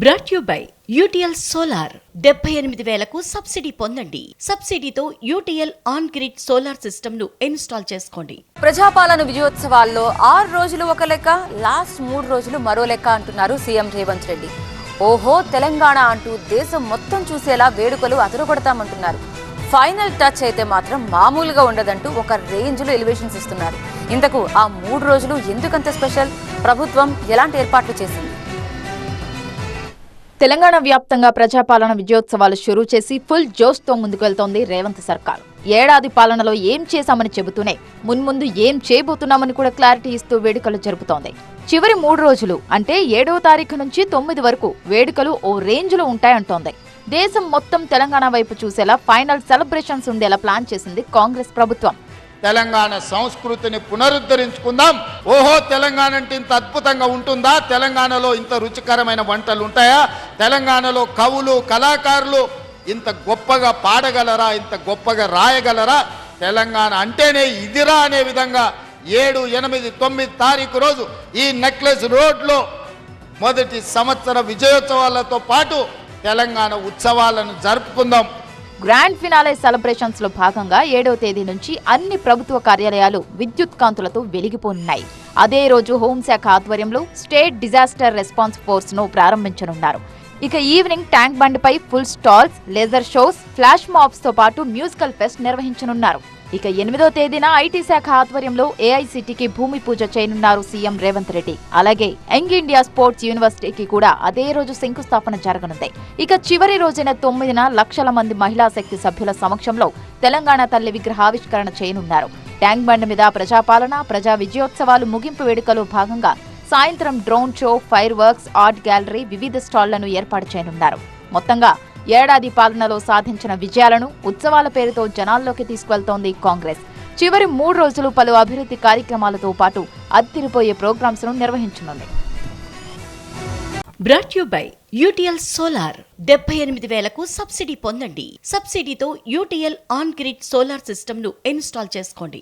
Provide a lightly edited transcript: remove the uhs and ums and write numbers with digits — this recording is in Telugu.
Brought you by UTL solar 78,000కు సబ్సిడీ పొందండి. సబ్సిడీతో UTL on grid solar system ను ఇన్స్టాల్ చేసుకోండి. ప్రజాపాలన విజయోత్సవాల్లో 6 రోజులు ఒక లెక్క, లాస్ట్ 3 రోజులు మరో లెక్క అంటున్నారు సీఎం రేవంత్ రెడ్డి. ఓహో తెలంగాణ అంటూ దేశం మొత్తం చూసేలా వేడుకలు అదరగొడతామంటున్నారు. ఫైనల్ టచ్ అయితే మాత్రం మామూలుగా ఉండదంటూ ఒక రేంజ్లో ఎలివేషన్స్ ఇస్తున్నారు. ఇంతకు ఆ 3 రోజులు ఎందుకంత స్పెషల్? ప్రభుత్వం ఎలాంటి ఏర్పాట్లు చేసింది? తెలంగాణ వ్యాప్తంగా ప్రజాపాలన విజయోత్సవాలు షురూ చేసి ఫుల్ జోష్తో ముందుకు వెళ్తోంది రేవంత్ సర్కార్. ఏడాది పాలనలో ఏం చేశామని చెబుతూనే మున్ముందు ఏం చేయబోతున్నామని కూడా క్లారిటీ ఇస్తూ వేడుకలు జరుపుతోంది. చివరి 3 రోజులు అంటే 7వ తారీఖు నుంచి 9 వరకు వేడుకలు ఓ రేంజ్లో ఉంటాయంటోంది. దేశం మొత్తం తెలంగాణ వైపు చూసేలా ఫైనల్ సెలబ్రేషన్స్ ఉండేలా ప్లాన్ చేసింది కాంగ్రెస్ ప్రభుత్వం. తెలంగాణ సంస్కృతిని పునరుద్ధరించుకుందాం. ఓహో తెలంగాణ అంటే ఇంత అద్భుతంగా ఉంటుందా? తెలంగాణలో ఇంత రుచికరమైన వంటలు ఉంటాయా? తెలంగాణలో కవులు కళాకారులు ఇంత గొప్పగా పాడగలరా? ఇంత గొప్పగా రాయగలరా? తెలంగాణ అంటేనే ఇదిరా అనే విధంగా 7, 8, 9 తారీఖు రోజు ఈ నెక్లెస్ రోడ్లో మొదటి సంవత్సర విజయోత్సవాలతో పాటు తెలంగాణ ఉత్సవాలను జరుపుకుందాం. గ్రాండ్ ఫినాలే సెలబ్రేషన్స్ లో భాగంగా 7వ తేదీ నుంచి అన్ని ప్రభుత్వ కార్యాలయాలు విద్యుత్ కాంతులతో వెలిగిపోనున్నాయి. అదే రోజు హోంశాఖ ఆధ్వర్యంలో స్టేట్ డిజాస్టర్ రెస్పాన్స్ ఫోర్స్ ను ప్రారంభించనున్నారు. ఇక ఈవినింగ్ ట్యాంక్ బండ్పై food stalls, laser shows, flash mobs తో పాటు మ్యూజికల్ ఫెస్ట్ నిర్వహించనున్నారు. ఇక 8వ తేదీన ఐటీ శాఖ ఆధ్వర్యంలో ఏఐసిటికి భూమి పూజ చేయనున్నారు సీఎం రేవంత్ రెడ్డి. అలాగే యంగ్ ఇండియా స్పోర్ట్స్ యూనివర్సిటీకి కూడా అదే రోజు శంకుస్థాపన జరగనుంది. ఇక చివరి రోజైన 9న లక్షల మంది మహిళా శక్తి సభ్యుల సమక్షంలో తెలంగాణ తల్లి విగ్రహావిష్కరణ చేయనున్నారు. ట్యాంక్ బండ్ మీద ప్రజాపాలన, ప్రజా విజయోత్సవాలు ముగింపు వేడుకలో భాగంగా సాయంత్రం drone show, fire works, art gallery, వివిధ స్టాళ్లను ఏర్పాటు చేయనున్నారు. మొత్తంగా ఏడాది పాలనలో సాధించిన విజయాలను ఉత్సవాల పేరుతో జనాల్లోకి తీసుకువెళ్తోంది కాంగ్రెస్. చివరి 3 రోజులు పలు అభివృద్ధి కార్యక్రమాలతో పాటు అద్దిరిపోయే ప్రోగ్రామ్స్ ను నిర్వహించనుంది. Brought you by UTL solar 78,000కు సబ్సిడీ పొందండి. సబ్సిడీతో UTL on grid solar system ను ఇన్స్టాల్ చేసుకోండి.